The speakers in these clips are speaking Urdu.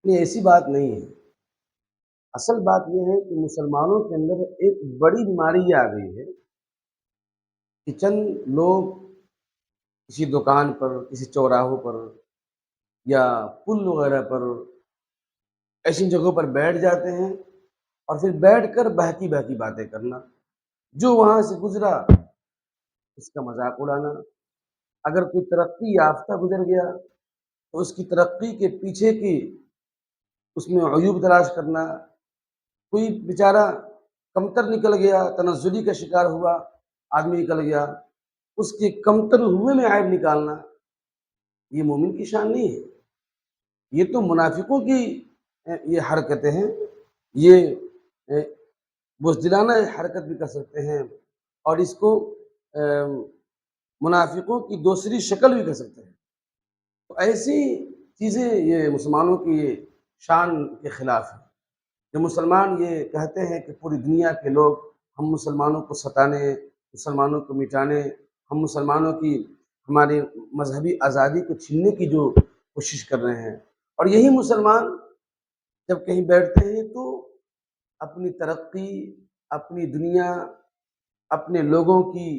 نہیں، ایسی بات نہیں ہے۔ اصل بات یہ ہے کہ مسلمانوں کے اندر ایک بڑی بیماری یہ آ گئی ہے کہ چند لوگ کسی دکان پر، کسی چوراہوں پر یا پل وغیرہ پر ایسی جگہوں پر بیٹھ جاتے ہیں اور پھر بیٹھ کر بہکی بہکی باتیں کرنا، جو وہاں سے گزرا اس کا مذاق اڑانا۔ اگر کوئی ترقی یافتہ گزر گیا تو اس کی ترقی کے پیچھے کی اس میں عیوب تلاش کرنا۔ کوئی بیچارہ کمتر نکل گیا، تنزلی کا شکار ہوا آدمی نکل گیا، اس کے کمتر ہوئے میں عیب نکالنا، یہ مومن کی شان نہیں ہے۔ یہ تو منافقوں کی یہ حرکتیں ہیں۔ یہ بزدلانہ حرکت بھی کر سکتے ہیں اور اس کو منافقوں کی دوسری شکل بھی کر سکتے ہیں۔ تو ایسی چیزیں یہ مسلمانوں کی شان کے خلاف ہیں۔ جو مسلمان یہ کہتے ہیں کہ پوری دنیا کے لوگ ہم مسلمانوں کو ستانے، مسلمانوں کو مٹانے، ہم مسلمانوں کی ہماری مذہبی آزادی کو چھیننے کی جو کوشش کر رہے ہیں، اور یہی مسلمان جب کہیں بیٹھتے ہیں تو اپنی ترقی، اپنی دنیا، اپنے لوگوں کی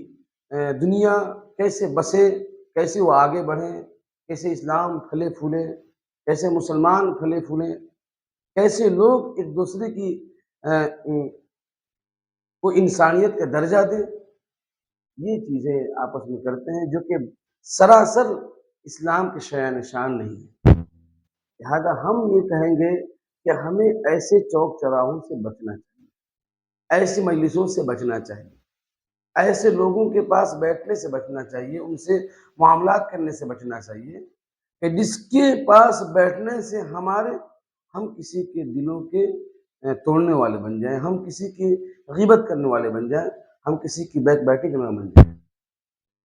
دنیا کیسے بسے، کیسے وہ آگے بڑھیں، کیسے اسلام پھلے پھولے، کیسے مسلمان پھلے پھولیں، کیسے لوگ ایک دوسرے کی کو انسانیت کا درجہ دیں، یہ چیزیں آپس میں کرتے ہیں جو کہ سراسر اسلام کے شایان شان نہیں ہے۔ لہذا ہم یہ کہیں گے کہ ہمیں ایسے چوک چوراہوں سے بچنا چاہیے، ایسی مجلسوں سے بچنا چاہیے، ایسے لوگوں کے پاس بیٹھنے سے بچنا چاہیے، ان سے معاملات کرنے سے بچنا چاہیے کہ جس کے پاس بیٹھنے سے ہم کسی کے دلوں کے توڑنے والے بن جائیں، ہم کسی کی غیبت کرنے والے بن جائیں، ہم کسی کی بیک بیٹھے کے نہ بن جائیں۔